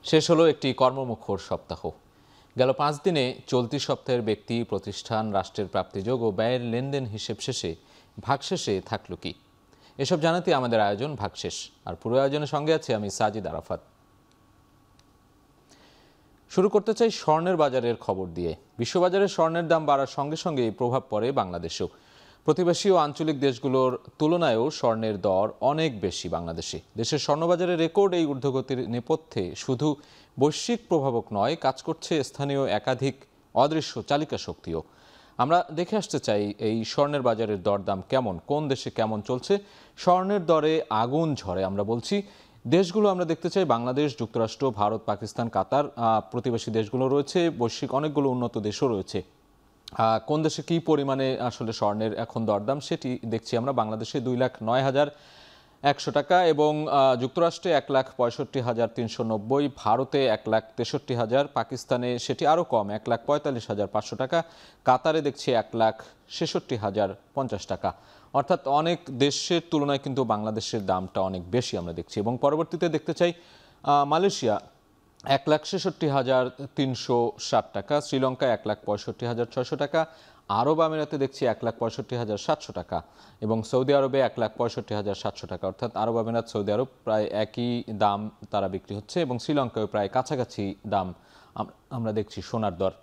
শেষ হলো একটি কর্মমুখর সপ্তাহ। গেল 5 দিনে চলতি সপ্তাহের ব্যক্তি, প্রতিষ্ঠান, রাষ্ট্রের প্রাপ্তিযোগ ও ব্যয়ের লেনদেন হিসেব শেষে ভাগশেষে থাকলো কি, এসব জানাতে আমাদের আয়োজন ভাগশেষ। আর পুরো আয়োজনের সঙ্গে আছে আমি সাজিদ আরাফাত। শুরু করতে চাই স্বর্ণের বাজারের খবর দিয়ে। বিশ্ববাজারে স্বর্ণের দাম বাড়ার সঙ্গে সঙ্গে এই প্রভাব পড়ে বাংলাদেশেও। প্রতিবেশী ও আঞ্চলিক দেশগুলোর তুলনায়ও স্বর্ণের দর অনেক বেশি বাংলাদেশে। দেশের স্বর্ণবাজারে রেকর্ড এই ঊর্ধ্বগতির নেপথ্যে শুধু বৈশ্বিক প্রভাবক নয়, কাজ করছে স্থানীয় একাধিক অদৃশ্য চালিকা শক্তিও। আমরা দেখে আসতে চাই এই স্বর্ণের বাজারের দরদাম কেমন, কোন দেশে কেমন চলছে। স্বর্ণের দরে আগুন ঝরে আমরা বলছি। দেশগুলো আমরা দেখতে চাই বাংলাদেশ, যুক্তরাষ্ট্র, ভারত, পাকিস্তান, কাতার, প্রতিবেশী দেশগুলো রয়েছে, বৈশ্বিক অনেকগুলো উন্নত দেশও রয়েছে। কোন দেশে কী পরিমাণে আসলে স্বর্ণের এখন দরদাম সেটি দেখছি আমরা। বাংলাদেশে 2,09,100 টাকা এবং যুক্তরাষ্ট্রে 1,65,390, ভারতে 1,63,000, পাকিস্তানে সেটি আরও কম 1,45,500 টাকা, কাতারে দেখছি 1,66,050 টাকা। অর্থাৎ অনেক দেশের তুলনায় কিন্তু বাংলাদেশের দামটা অনেক বেশি আমরা দেখছি। এবং পরবর্তীতে দেখতে চাই মালয়েশিয়া 1,66,360 টাকা, শ্রীলঙ্কা 1,65,600 টাকা, আরব আমিরাতে দেখছি 1,65,700 টাকা এবং সৌদি আরবে 1,65,700 টাকা। অর্থাৎ আরব আমিরাত, সৌদি আরব প্রায় একই দাম তারা বিক্রি হচ্ছে এবং শ্রীলঙ্কায় প্রায় কাছাকাছি দাম আমরা দেখছি সোনার দর।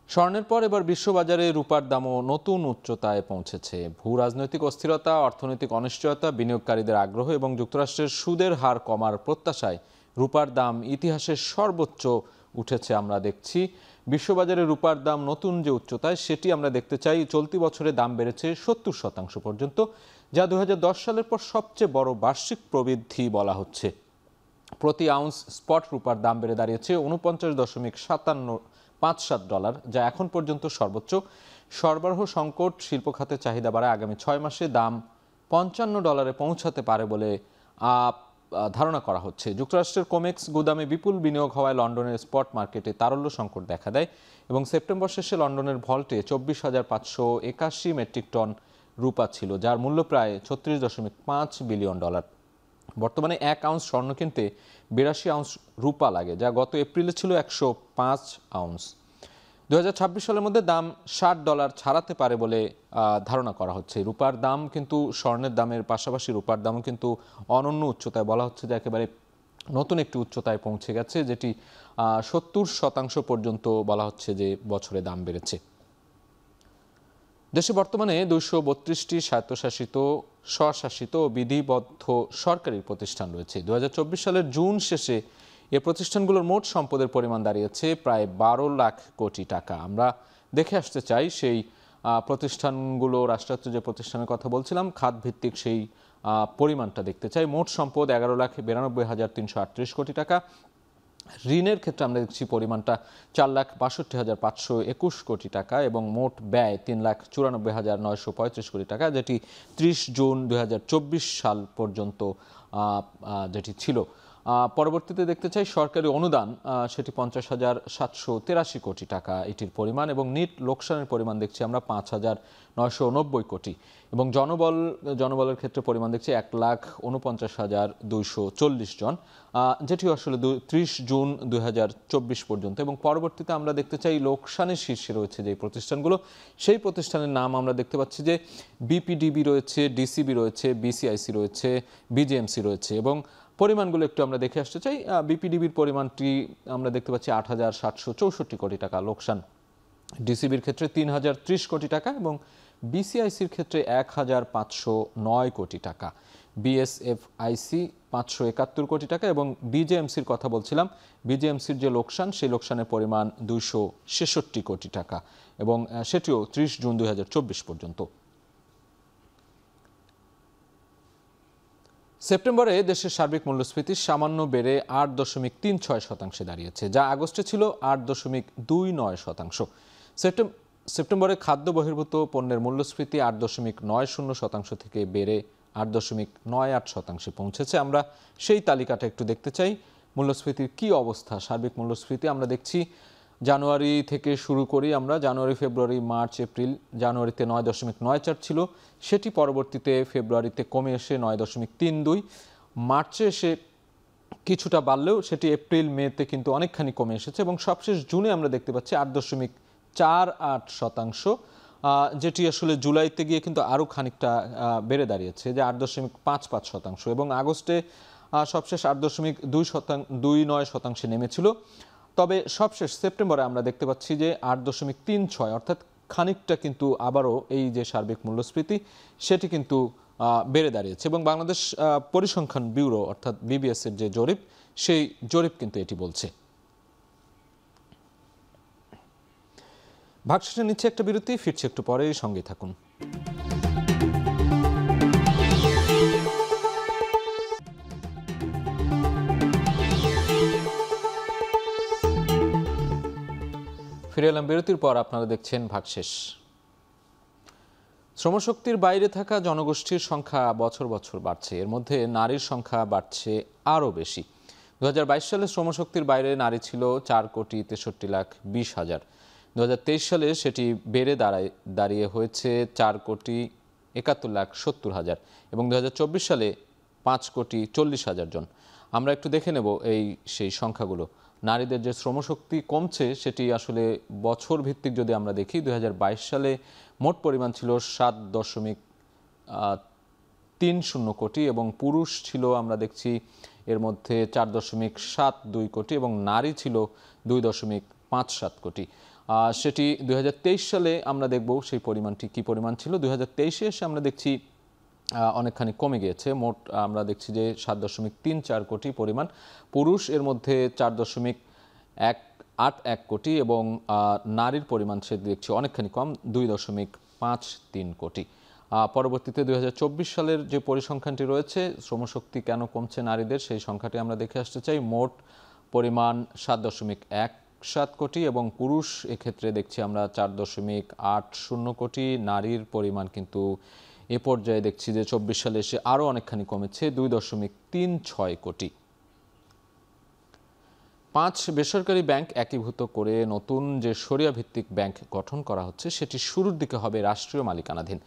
স্বর্ণের পর এবার বিশ্ববাজারে রূপার দামও নতুন উচ্চতায় পৌঁছেছে। ভূ রাজনৈতিক অস্থিরতা, অর্থনৈতিক অনিশ্চয়তা, বিনিয়োগকারীদের আগ্রহ এবং যুক্তরাষ্ট্রের সুদের হার কমার প্রত্যাশায় রূপার দাম ইতিহাসের সর্বোচ্চ উঠেছে আমরা দেখছি। বিশ্ববাজারে রূপার দাম নতুন যে উচ্চতায় সেটি আমরা দেখতে চাই। চলতি বছরে দাম বেড়েছে 70% পর্যন্ত, যা 2010 সালের পর সবচেয়ে বড় বার্ষিক প্রবৃদ্ধি বলা হচ্ছে। প্রতি আউন্স স্পট রূপার দাম বেড়ে দাঁড়িয়েছে $49.57, যা এখন পর্যন্ত সর্বোচ্চ। সরবরাহ সংকট, শিল্প খাতে চাহিদা বাড়ায় আগামী 6 মাসে দাম $55 পৌঁছাতে পারে বলে ধারণা করা হচ্ছে। যুক্তরাষ্ট্রের কোমেক্স গুদামে বিপুল বিনিয়োগ হওয়ায় লন্ডনের স্পট মার্কেটে তারল্য সংকট দেখা দেয় এবং সেপ্টেম্বর শেষে লন্ডনের ভল্টে 24,581 মেট্রিক টন রূপা ছিল, যার মূল্য প্রায় $36.5 বিলিয়ন। বর্তমানে 1 আউন্স স্বর্ণ কিনতে 82 আউন্স রূপা লাগে, যা গত এপ্রিলে ছিল 105 আউন্স। 2026 সালের মধ্যে দাম $60 ছাড়াতে পারে বলে ধারণা করা হচ্ছে। রূপার দাম কিন্তু স্বর্ণের দামের পাশাপাশি রূপার দামও কিন্তু অনন্য উচ্চতায়, বলা হচ্ছে যে একেবারে নতুন একটি উচ্চতায় পৌঁছে গেছে, যেটি 70% পর্যন্ত বলা হচ্ছে যে বছরে দাম বেড়েছে। দেশে বর্তমানে 232টি স্বায়ত্তশাসিত, স্বশাসিত ও বিধিবদ্ধ সরকারি প্রতিষ্ঠান রয়েছে। 2024 সালের জুন শেষে এ প্রতিষ্ঠানগুলোর মোট সম্পদের পরিমাণ দাঁড়িয়েছে প্রায় 12 লাখ কোটি টাকা। আমরা দেখে আসতে চাই সেই প্রতিষ্ঠানগুলো, রাষ্ট্রায়ত্ত যে প্রতিষ্ঠানের কথা বলছিলাম, খাতভিত্তিক সেই পরিমাণটা দেখতে চাই। মোট সম্পদ 11,92,338 কোটি টাকা। ঋণের ক্ষেত্রে আমরা দেখছি পরিমাণটা 4,62,521 কোটি টাকা এবং মোট ব্যয় 3,94,935 কোটি টাকা, যেটি 30 জুন 2024 সাল পর্যন্ত যেটি ছিল। পরবর্তীতে দেখতে চাই সরকারি অনুদান, সেটি 50,783 কোটি টাকা এটির পরিমাণ এবং নিট লোকসানের পরিমাণ দেখছি আমরা 5,990 কোটি এবং জনবলের ক্ষেত্রে পরিমাণ দেখছি 1,49,240 জন, যেটি আসলে 30 জুন 2024 পর্যন্ত। এবং পরবর্তীতে আমরা দেখতে চাই লোকসানের শীর্ষে রয়েছে যে প্রতিষ্ঠানগুলো, সেই প্রতিষ্ঠানের নাম আমরা দেখতে পাচ্ছি যে বিপিডিবি রয়েছে, ডিসিবি রয়েছে, বিসিআইসি রয়েছে, বিজেএমসি রয়েছে এবং পরিমাণগুলো একটু আমরা দেখে আসতে চাই। বিপিডিবির পরিমাণটি আমরা দেখতে পাচ্ছি 8,764 কোটি টাকা লোকসান, ডিসিবির ক্ষেত্রে 3,030 কোটি টাকা এবং বিসিআইসির ক্ষেত্রে 1,509 কোটি টাকা, বিএসএফআইসি 571 কোটি টাকা এবং বিজেএমসির কথা বলছিলাম, বিজেএমসির যে লোকসান, সেই লোকসানের পরিমাণ 266 কোটি টাকা এবং সেটিও 30 জুন 2024 পর্যন্ত। সেপ্টেম্বরে দেশের সার্বিক মূল্যস্ফীতি সামান্য বেড়ে 8.36% দাঁড়িয়েছে, যা আগস্টে ছিল 8.29%। সেপ্টেম্বরে খাদ্য বহির্ভূত পণ্যের মূল্যস্ফীতি 8.90% থেকে বেড়ে 8.98% পৌঁছেছে। আমরা সেই তালিকাটা একটু দেখতে চাই, মূল্যস্ফীতির কি অবস্থা। সার্বিক মূল্যস্ফীতি আমরা দেখছি জানুয়ারি থেকে শুরু করি আমরা। জানুয়ারি, ফেব্রুয়ারি, মার্চ, এপ্রিল। জানুয়ারিতে 9.94 ছিল, সেটি পরবর্তীতে ফেব্রুয়ারিতে কমে এসে 9.32, মার্চে এসে কিছুটা বাড়লেও সেটি এপ্রিল মেতে কিন্তু অনেকখানি কমে এসেছে এবং সবশেষ জুনে আমরা দেখতে পাচ্ছি 8.48%, যেটি আসলে জুলাইতে গিয়ে কিন্তু আরও খানিকটা বেড়ে দাঁড়িয়েছে, যে 8.55%, এবং আগস্টে সবশেষ 8.29% নেমেছিল। তবে সবশেষ সেপ্টেম্বরে আমরা দেখতে পাচ্ছি যে 8.36, অর্থাৎ খানিকটা কিন্তু আবারও এই যে সার্বিক মূল্যস্ফীতি সেটি কিন্তু বেড়ে দাঁড়িয়েছে। এবং বাংলাদেশ পরিসংখ্যান ব্যুরো অর্থাৎ বিবিএস এর যে জরিপ, সেই জরিপ কিন্তু এটি বলছে। ভাগশেষে নিচ্ছে একটা বিরতি, ফিরছে একটু পরে, সঙ্গে থাকুন। ফিরে এলাম বিরতির পর, আপনারা দেখছেন ভাগশেষ। শ্রমশক্তির বাইরে থাকা জনগোষ্ঠীর সংখ্যা বছর বছর বাড়ছে, এর মধ্যে নারীর সংখ্যা বাড়ছে আরও বেশি। 2022 সালে শ্রমশক্তির বাইরে নারী ছিল 4,63,20,000। 2023 সালে সেটি বেড়ে দাঁড়িয়ে হয়েছে 4,71,70,000 এবং 2024 সালে 5,40,000 জন। আমরা একটু দেখে নেব সেই সংখ্যাগুলো। নারীদের যে শ্রমশক্তি কমছে সেটি আসলে বছর ভিত্তিক যদি আমরা দেখি, 2022 সালে মোট পরিমাণ ছিল 7.30 কোটি এবং পুরুষ ছিল আমরা দেখছি এর মধ্যে 4.72 কোটি এবং নারী ছিল 2.57 কোটি। সেটি 2023 সালে আমরা দেখব সেই পরিমাণটি কি পরিমাণ ছিল। 2023-এ এসে আমরা দেখছি অনেকখানি কমে গিয়েছে। মোট আমরা দেখছি যে 7.34 কোটি পরিমাণ পুরুষ, এর মধ্যে 4.81 কোটি এবং নারীর পরিমাণ সে দেখছি অনেকখানি কম, 2.53 কোটি। পরবর্তীতে 2024 সালের যে পরিসংখ্যানটি রয়েছে, শ্রমশক্তি কেন কমছে নারীদের, সেই সংখ্যাটি আমরা দেখে আসতে চাই। মোট পরিমাণ 7.17 কোটি এবং পুরুষ এক্ষেত্রে দেখছি আমরা 4.80 কোটি। নারীর পরিমাণ কিন্তু এ পর্যায়ে দেখছি যে 24 সালে এসে আরও অনেকখানি কমেছে, 2.36 কোটি। 5 বেসরকারি ব্যাংক একীভূত করে নতুন যে শরিয়া ভিত্তিক ব্যাংক গঠন করা হচ্ছে সেটি শুরুর দিকে হবে রাষ্ট্রীয় মালিকানাধীন।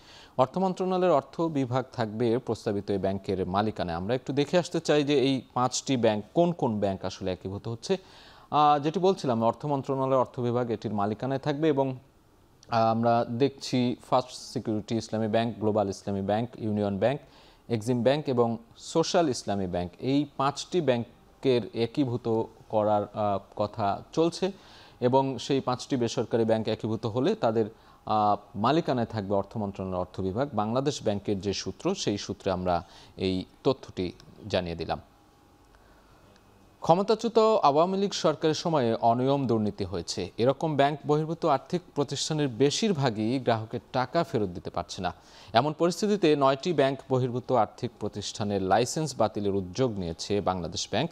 অর্থ মন্ত্রণালয়ের অর্থ বিভাগ থাকবে প্রস্তাবিত এই ব্যাংকের মালিকানায়। আমরা একটু দেখে আসতে চাই যে এই 5টি ব্যাংক কোন কোন ব্যাংক আসলে একীভূত হচ্ছে। যেটি বলছিলাম, অর্থ মন্ত্রণালয়ের অর্থ বিভাগ এটির মালিকানায় থাকবে এবং আমরা দেখছি ফার্স্ট সিকিউরিটি ইসলামী ব্যাংক, গ্লোবাল ইসলামী bank, union bank, Exim bank এবং সোশ্যাল ইসলামী ব্যাংক, এই 5টি ব্যাংকের একীভূত করার কথা চলছে এবং সেই 5টি বেসরকারি ব্যাংক একীভূত হলে তাদের মালিকানায় থাকবে অর্থ মন্ত্রণালয়ের অর্থ বিভাগ। বাংলাদেশ ব্যাংকের যে সূত্র, সেই সূত্রে আমরা এই তথ্যটি জানিয়ে দিলাম। ক্ষমতাচ্যুত আওয়ামী লীগ সরকারের সময়ে অনিয়ম দুর্নীতি হয়েছে, এরকম ব্যাংক বহির্ভূত আর্থিক প্রতিষ্ঠানের বেশিরভাগই গ্রাহকের টাকা ফেরত দিতে পারছে না। এমন পরিস্থিতিতে 9টি ব্যাংক বহির্ভূত আর্থিক প্রতিষ্ঠানের লাইসেন্স বাতিলের উদ্যোগ নিয়েছে বাংলাদেশ ব্যাংক।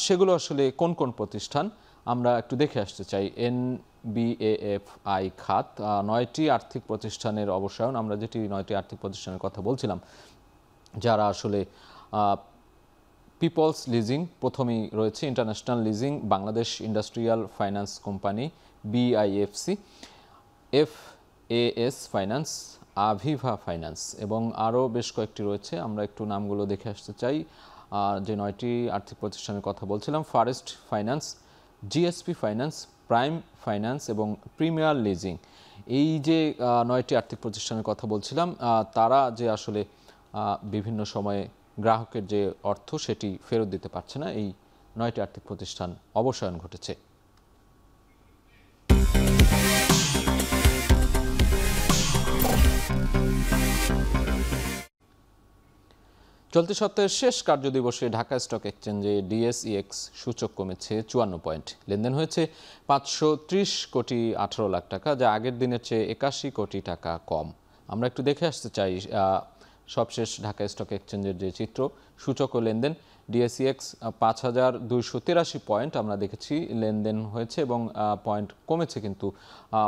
সেগুলো আসলে কোন কোন প্রতিষ্ঠান আমরা একটু দেখে আসতে চাই। NBAFI খাত, 9টি আর্থিক প্রতিষ্ঠানের অবসায়ন। আমরা যেটি 9টি আর্থিক প্রতিষ্ঠানের কথা বলছিলাম, যারা আসলে পিপলস লিজিং প্রথমেই রয়েছে, International Leasing, Bangladesh Industrial Finance Company BIFC, FAS Finance, Aviva Finance এবং আরও বেশ কয়েকটি রয়েছে। আমরা একটু নামগুলো দেখে আসতে চাই। যে 9টি আর্থিক প্রতিষ্ঠানের কথা বলছিলাম, forest finance, GSP finance, prime finance এবং প্রিমিয়ার লিজিং, এই যে 9টি আর্থিক প্রতিষ্ঠানের কথা বলছিলাম, তারা যে আসলে বিভিন্ন সময়ে গ্রাহকের যে অর্থ সেটি ফেরত দিতে পারছে না, এই 9টি আর্থিক প্রতিষ্ঠান অবসায়ন ঘটেছে। চলতি সপ্তাহের শেষ কার্যদিবসে ঢাকা স্টক এক্সচেঞ্জে DSEX সূচক কমেছে 54 পয়েন্ট। লেনদেন হয়েছে 530,18 লাখ টাকা, যা আগের দিনের চেয়ে 81 কোটি টাকা কম। আমরা একটু দেখে আসতে চাই সবশেষ ঢাকা স্টক এক্সচেঞ্জের যে চিত্র, সূচক ও লেনদেন। ডিএসইএক্স ৫,২৮৩ পয়েন্ট আমরা দেখেছি লেনদেন হয়েছে এবং পয়েন্ট কমেছে কিন্তু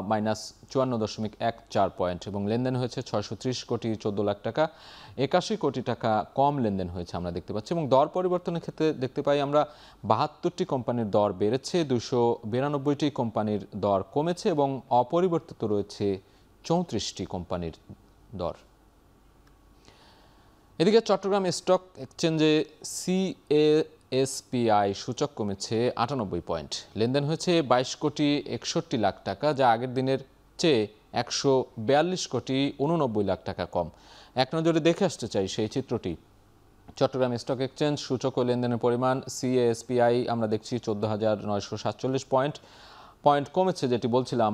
-৫৪.14 পয়েন্ট এবং লেনদেন হয়েছে ৬৩০ কোটি ১৪ লাখ টাকা, ৮১ কোটি টাকা কম লেনদেন হয়েছে আমরা দেখতে পাচ্ছি। এবং দর পরিবর্তনের ক্ষেত্রে দেখতে পাই আমরা ৭২টি কোম্পানির দর বেড়েছে, ২৯২টি কোম্পানির দর কমেছে এবং অপরিবর্তিত রয়েছে ৩৪টি কোম্পানির দর। এদিকে চট্টগ্রাম স্টক এক্সচেঞ্জে সিএএসপিআই সূচক কমেছে ৯৮ পয়েন্ট, লেনদেন হয়েছে ২২ কোটি ৬১ লাখ টাকা, যা আগের দিনের চেয়ে ১৪২ কোটি ৮৯ লাখ টাকা কম। এক নজরে দেখে আসতে চাই সেই চিত্রটি। চট্টগ্রাম স্টক এক্সচেঞ্জ সূচক ও লেনদেনের পরিমাণ সিএএসপিআই আমরা দেখছি ১৪,৯৪৭ পয়েন্ট কমেছে, যেটি বলছিলাম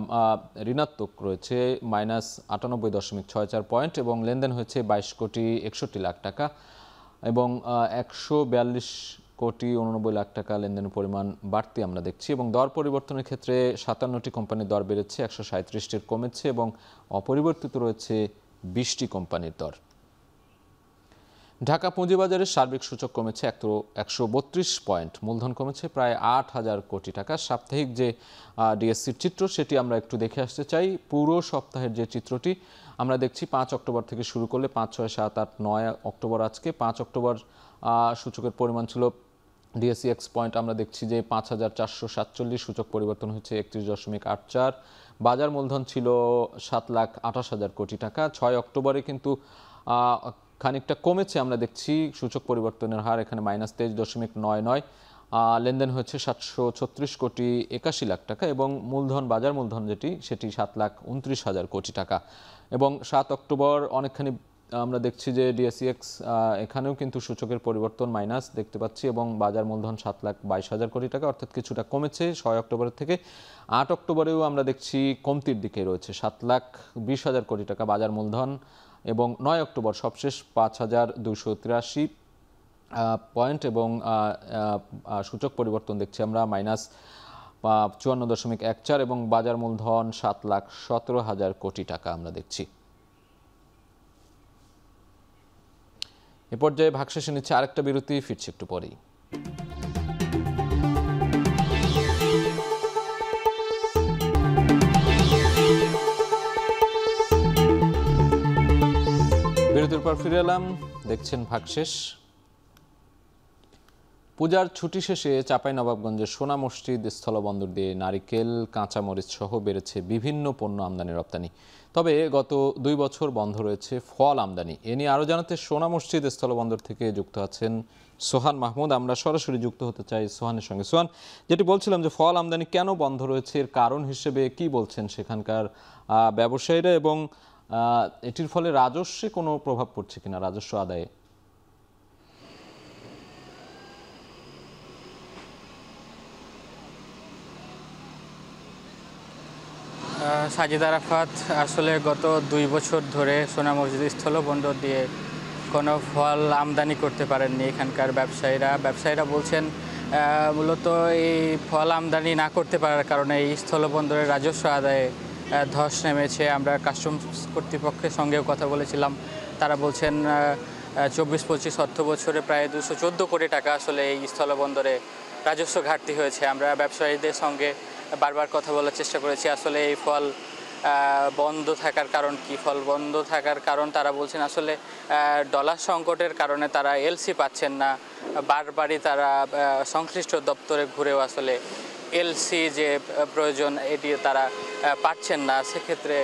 ঋণাত্মক রয়েছে -৯৮.৬৪ পয়েন্ট এবং লেনদেন হয়েছে ২২ কোটি ৬১ লাখ টাকা এবং ১৪২ কোটি ৮৯ লাখ টাকা লেনদেনের পরিমাণ বাড়তি আমরা দেখছি। এবং দর পরিবর্তনের ক্ষেত্রে ৫৭টি কোম্পানির দর বেড়েছে, ১৩৭টির কমেছে এবং অপরিবর্তিত রয়েছে ২০টি কোম্পানির দর। ঢাকা পুঁজিবাজারের সার্বিক সূচক কমেছে ১৩২ পয়েন্ট, মূলধন কমেছে প্রায় ৮,০০০ কোটি টাকা। সাপ্তাহিক যে ডিএসসির চিত্র সেটি আমরা একটু দেখে আসতে চাই। পুরো সপ্তাহের যে চিত্রটি আমরা দেখছি ৫ অক্টোবর থেকে শুরু করলে ৫, ৬, ৭, ৮, ৯ অক্টোবর আজকে ৫ অক্টোবর সূচকের পরিমাণ ছিল ডিএসইএক্স পয়েন্ট আমরা দেখছি যে ৫,৪৪৭, সূচক পরিবর্তন হয়েছে ৩১.৮৪, বাজার মূলধন ছিল ৭,২৮,০০০ কোটি টাকা। ৬ অক্টোবরে কিন্তু খানিকটা কমেছে আমরা দেখছি সূচক পরিবর্তনের হার এখানে -২৩.৯৯, লেনদেন হয়েছে ৭৩৬ কোটি ৮১ লাখ টাকা এবং মূলধন বাজার মূলধন সেটি ৭,২৯,০০০ কোটি টাকা। এবং ৭ অক্টোবর অনেকখানি আমরা দেখছি যে ডিএসইএক্স এখানেও কিন্তু সূচকের পরিবর্তন মাইনাস দেখতে পাচ্ছি এবং বাজার মূলধন ৭,২২,০০০ কোটি টাকা, অর্থাৎ কিছুটা কমেছে ৬ অক্টোবরের থেকে। ৮ অক্টোবরেও আমরা দেখছি কমতির দিকে রয়েছে ৭,২০,০০০ কোটি টাকা বাজার মূলধন এবং ৯ অক্টোবর সবশেষ ৫,২৮৩ পয়েন্ট এবং সূচক পরিবর্তন দেখছি আমরা -৫৪.১৪ এবং বাজার মূলধন ৭,১৭,০০০ কোটি টাকা আমরা দেখছি। এ পর্যায়ে ভাগশেষে নিচ্ছে আরেকটা বিরতি, ফিরছি একটু পরেই। বিরতির পর ফিরে এলাম, দেখছেন ভাগশেষ। পূজার ছুটি শেষে চাঁপাইনবাবগঞ্জের সোনা মসজিদ স্থলবন্দর দিয়ে নারিকেল, কাঁচামরিচ সহ বেড়েছে বিভিন্ন পণ্য আমদানি রপ্তানি। তবে গত ২ বছর বন্ধ রয়েছে ফল আমদানি। এ নিয়ে আরও জানাতে সোনা মসজিদ স্থলবন্দর থেকে যুক্ত আছেন সোহান মাহমুদ। আমরা সরাসরি যুক্ত হতে চাই সোহানের সঙ্গে। সোহান, যেটি বলছিলাম যে ফল আমদানি কেন বন্ধ রয়েছে, এর কারণ হিসেবে কি বলছেন সেখানকার ব্যবসায়ীরা এবং এটির ফলে রাজস্বে কোনো প্রভাব পড়ছে কিনা, রাজস্ব আদায়ে? সাজিদ আরাফাত, আসলে গত ২ বছর ধরে সোনা মসজিদ স্থলবন্দর দিয়ে কোনো ফল আমদানি করতে পারেননি এখানকার ব্যবসায়ীরা বলছেন মূলত এই ফল আমদানি না করতে পারার কারণে এই স্থলবন্দরের রাজস্ব আদায়ে ধস নেমেছে। আমরা কাস্টমস কর্তৃপক্ষের সঙ্গেও কথা বলেছিলাম, তারা বলছেন ২৪-২৫ অর্থ বছরে প্রায় ২১৪ কোটি টাকা আসলে এই স্থলবন্দরে রাজস্ব ঘাটতি হয়েছে। আমরা ব্যবসায়ীদের সঙ্গে বারবার কথা বলার চেষ্টা করেছি আসলে এই ফল বন্ধ থাকার কারণ কি। ফল বন্ধ থাকার কারণ তারা বলছেন আসলে ডলার সংকটের কারণে তারা এলসি পাচ্ছেন না। বারবারই তারা সংশ্লিষ্ট দপ্তরে ঘুরেও আসলে এলসি যে প্রয়োজন এটি তারা পাচ্ছেন না। সেক্ষেত্রে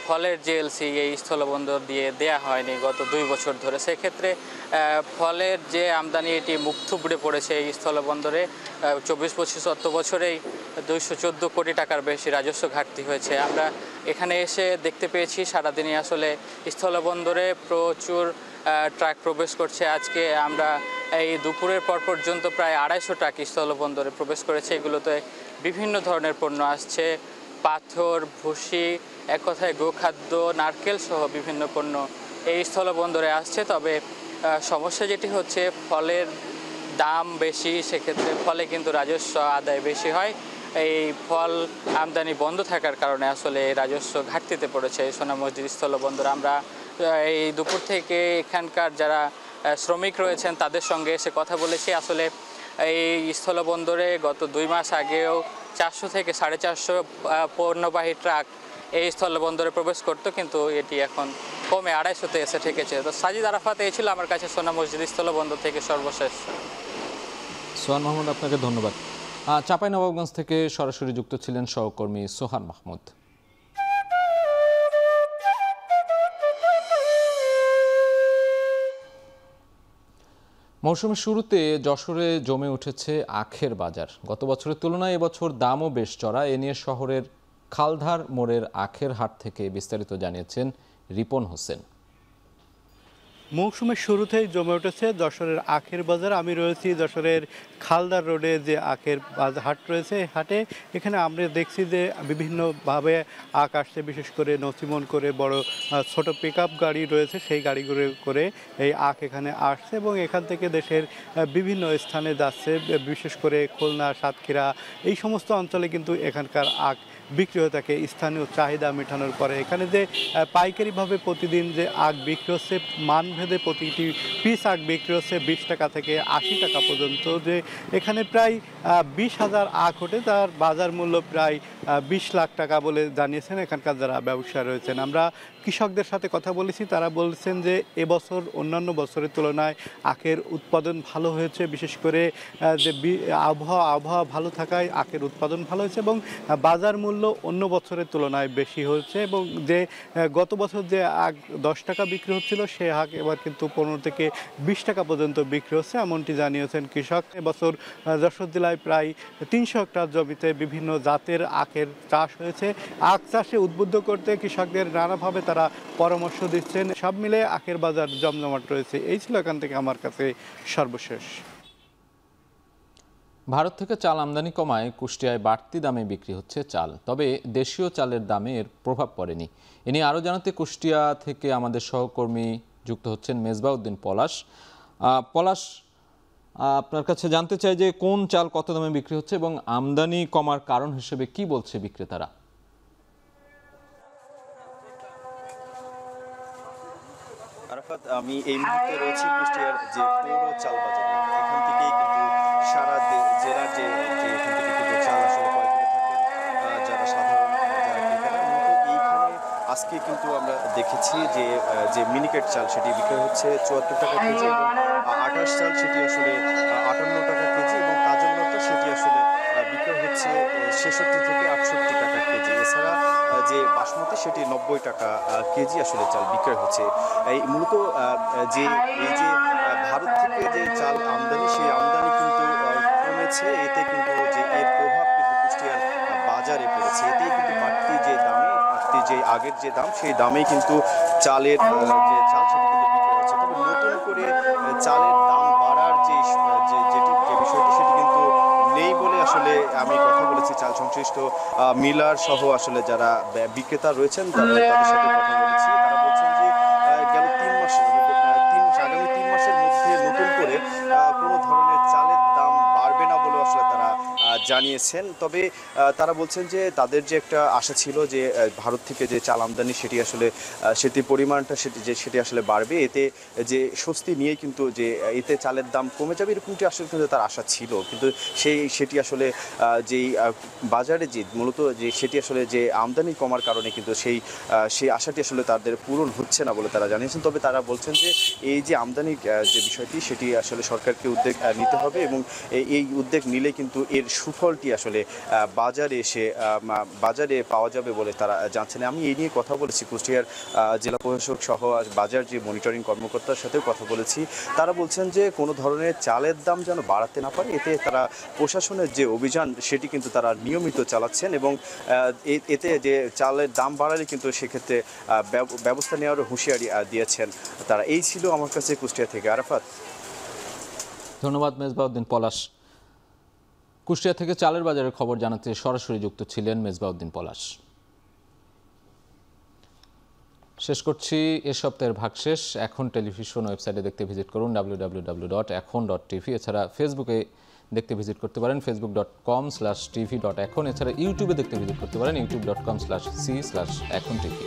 ফলের যে এলসি এই স্থলবন্দর দিয়ে দেয়া হয়নি গত ২ বছর ধরে। সেক্ষেত্রে ফলের যে আমদানি এটি মুখ থুবড়ে পড়েছে এই স্থলবন্দরে। ২৪-২৫ অর্থ বছরেই ২১৪ কোটি টাকার বেশি রাজস্ব ঘাটতি হয়েছে। আমরা এখানে এসে দেখতে পেয়েছি সারাদিনই আসলে স্থলবন্দরে প্রচুর ট্রাক প্রবেশ করছে। আজকে আমরা এই দুপুরের পর পর্যন্ত প্রায় ২৫০ ট্রাক স্থলবন্দরে প্রবেশ করেছে। এগুলোতে বিভিন্ন ধরনের পণ্য আসছে, পাথর, ভুসি, এক কথায় গোখাদ্য, নারকেল সহ বিভিন্ন পণ্য এই স্থলবন্দরে আসছে। তবে সমস্যা যেটি হচ্ছে ফলের দাম বেশি, সেক্ষেত্রে ফলে কিন্তু রাজস্ব আদায় বেশি হয়। এই ফল আমদানি বন্ধ থাকার কারণে আসলে রাজস্ব ঘাটতিতে পড়েছে সোনা মসজিদ স্থলবন্দর। আমরা এই দুপুর থেকে এখানকার যারা শ্রমিক রয়েছেন তাদের সঙ্গে এসে কথা বলেছি। আসলে এই স্থলবন্দরে গত 2 মাস আগেও 400 থেকে 450 পণ্যবাহী ট্রাক এই স্থলবন্দরে প্রবেশ করতো, কিন্তু এটি এখন কমে 250-তে এসে ঠেকেছে। তো সাজিদ আরাফাত, এই ছিল আমার কাছে সোনা মসজিদ স্থলবন্দর থেকে সর্বশেষ। সোহান মাহমুদ, আপনাকে ধন্যবাদ। চাঁপাইনবাবগঞ্জ থেকে সরাসরি যুক্ত ছিলেন সহকর্মী সোহান মাহমুদ। মৌসুমের শুরুতে যশোরে জমে উঠেছে আখের বাজার। গত বছরের তুলনায় এবছর দামও বেশ চড়া। এ নিয়ে শহরের খালধার মোড়ের আখের হাট থেকে বিস্তারিত জানিয়েছেন রিপন হোসেন। মৌসুমের শুরুতেই জমে উঠেছে যশোরের আখের বাজার। আমি রয়েছি যশোরের খালদার রোডে যে আখের হাট রয়েছে, এই হাটে এখানে আমরা দেখছি যে বিভিন্নভাবে আখ আসছে, বিশেষ করে নথিমন করে বড় ছোট পিকআপ গাড়ি রয়েছে, সেই গাড়িগুলো করে এই আখ এখানে আসছে এবং এখান থেকে দেশের বিভিন্ন স্থানে যাচ্ছে। বিশেষ করে খুলনা, সাতক্ষীরা এই সমস্ত অঞ্চলে কিন্তু এখানকার আখ বিক্রি হয়ে থাকে স্থানীয় চাহিদা মেটানোর পরে। এখানে যে পাইকারিভাবে প্রতিদিন যে আখ বিক্রি হচ্ছে, মানভেদে প্রতিটি পিস আখ বিক্রি হচ্ছে 20 টাকা থেকে 80 টাকা পর্যন্ত। যে এখানে প্রায় 20,000 আখ ওঠে, তার বাজার মূল্য প্রায় 20 লাখ টাকা বলে জানিয়েছেন এখানকার যারা ব্যবসায়ী রয়েছেন। আমরা কৃষকদের সাথে কথা বলেছি, তারা বলছেন যে এবছর অন্যান্য বছরের তুলনায় আখের উৎপাদন ভালো হয়েছে। বিশেষ করে যে আবহাওয়া ভালো থাকায় আখের উৎপাদন ভালো হয়েছে এবং বাজার মূল্য অন্য বছরের তুলনায় বেশি হচ্ছে এবং যে গত বছর যে আখ 10 টাকা বিক্রি হচ্ছিল সে আখ এবার কিন্তু 15 থেকে 20 টাকা পর্যন্ত বিক্রি হচ্ছে, এমনটি জানিয়েছেন কৃষক। এবছর যশোর জেলায় প্রায় 300 হেক্টর জমিতে বিভিন্ন জাতের আখের চাষ হয়েছে। আখ চাষে উদ্বুদ্ধ করতে কৃষকদের নানাভাবে তারা পরামর্শ দিচ্ছেন। সব মিলে আখের বাজার জমজমাট রয়েছে। এই ছিল এখান থেকে আমার কাছে সর্বশেষ। ভারত থেকে চাল আমদানি কমায় কুষ্টিয়ায় বাড়তি দামে বিক্রি হচ্ছে চাল, তবে দেশীয় চালের দামে এর প্রভাব পড়েনি। এ নিয়ে আরও জানাতে কুষ্টিয়া থেকে আমাদের সহকর্মী যুক্ত হচ্ছেন মেজবাউদ্দিন পলাশ। পলাশ, আপনার কাছে জানতে চাই যে কোন চাল কত দামে বিক্রি হচ্ছে এবং আমদানি কমার কারণ হিসেবে কি বলছে বিক্রেতারা? আরাফাত, আমি এই মুহূর্তে রয়েছি কুষ্টিয়ার যে পৌর চাল বাজারে। এখান থেকেই কিন্তু সারা জেলার যে এখান থেকে কিন্তু চাল আসলে ক্রয় করে থাকেন যারা সাধারণ যারা ক্রেতারা। মূলত এইখানে আজকে কিন্তু আমরা দেখেছি যে মিনিকেট চাল সেটি বিক্রি হচ্ছে 74 টাকা কেজি এবং 28 চাল সেটি আসলে 58 টাকা কেজি এবং কাজল লতা সেটি আসলে বিক্রি হচ্ছে 66 থেকে 68 টাকা কেজি। এছাড়া যে বাসমতি সেটি 90 টাকা কেজি আসলে চাল বিক্রি হচ্ছে। এই মূলত এই যে ভারত থেকে যে চাল আমদানি, সেই আমদানি কিন্তু কমেছে। এতে কিন্তু যে এর প্রভাব কিন্তু কুষ্টিয়ার বাজারে পড়েছে। এতেই কিন্তু বাড়তি যে আগের যে দাম, সেই দামেই কিন্তু চালের যে চাল সেটি কিন্তু বিক্রি হচ্ছে। তবে নতুন করে চালের দাম বাড়ার যে বিষয়টি সেটি কিন্তু নেই বলে আসলে আমি কথা বলেছি চাল সংশ্লিষ্ট মিলার সহ আসলে যারা বিক্রেতা রয়েছেন তাদের সাথে কথা বলেছি। তারা বলছেন যে গেল 3 মাস আগামী 3 মাসের মধ্যে নতুন করে কোনো ধরনের চালের দাম বাড়বে না বলে আসলে তারা জানিয়েছেন। তবে তারা বলছেন যে তাদের যে একটা আশা ছিল যে ভারত থেকে যে চাল আমদানি সেটি পরিমাণটা সেটি আসলে বাড়বে, এতে যে স্বস্তি নিয়ে কিন্তু যে এতে চালের দাম কমে যাবে এরকমটি আসলে কিন্তু তার আশা ছিল। কিন্তু সেটি আসলে যেই বাজারে যে মূলত যে সেটি আসলে যে আমদানি কমার কারণে কিন্তু সেই আশাটি আসলে তাদের পূরণ হচ্ছে না বলে তারা জানিয়েছেন। তবে তারা বলছেন যে এই যে আমদানি যে বিষয়টি সেটি আসলে সরকারকে উদ্যোগ নিতে হবে এবং এই উদ্যোগ নিলে কিন্তু এর সুফলটি আসলে বাজারে পাওয়া যাবে বলে তারা জানছেন। আমি এই নিয়ে কথা বলেছি কুষ্টিয়ার জেলা প্রশাসক সহ বাজার যে মনিটরিং কর্মকর্তার সাথেও কথা বলেছি। তারা বলছেন যে কোনো ধরনের চালের দাম যেন বাড়াতে না পারে, এতে তারা প্রশাসনের যে অভিযান সেটি কিন্তু তারা নিয়মিত চালাচ্ছেন এবং এতে যে চালের দাম বাড়ালে কিন্তু সেক্ষেত্রে ব্যবস্থা নেওয়ারও হুঁশিয়ারি দিয়েছেন তারা। এই ছিল আমার কাছে কুষ্টিয়া থেকে। আরাফাত, ধন্যবাদ মেজবাউদ্দিন পলাশ। কুষ্টিয়া থেকে চালের বাজারের খবর জানাতে সরাসরি যুক্ত ছিলেন মেজবাউদ্দিন পলাশ। শেষ করছি এ সপ্তাহের ভাগশেষ। এখন টেলিভিশন ওয়েবসাইটে দেখতে ভিজিট করুন www.ekhon.tv। এছাড়া ফেসবুকে দেখতে ভিজিট করতে পারেন facebook.com/tv.ekhon। এছাড়া ইউটিউবে দেখতে ভিজিট করতে পারেন youtube.com/c/ekhon tv।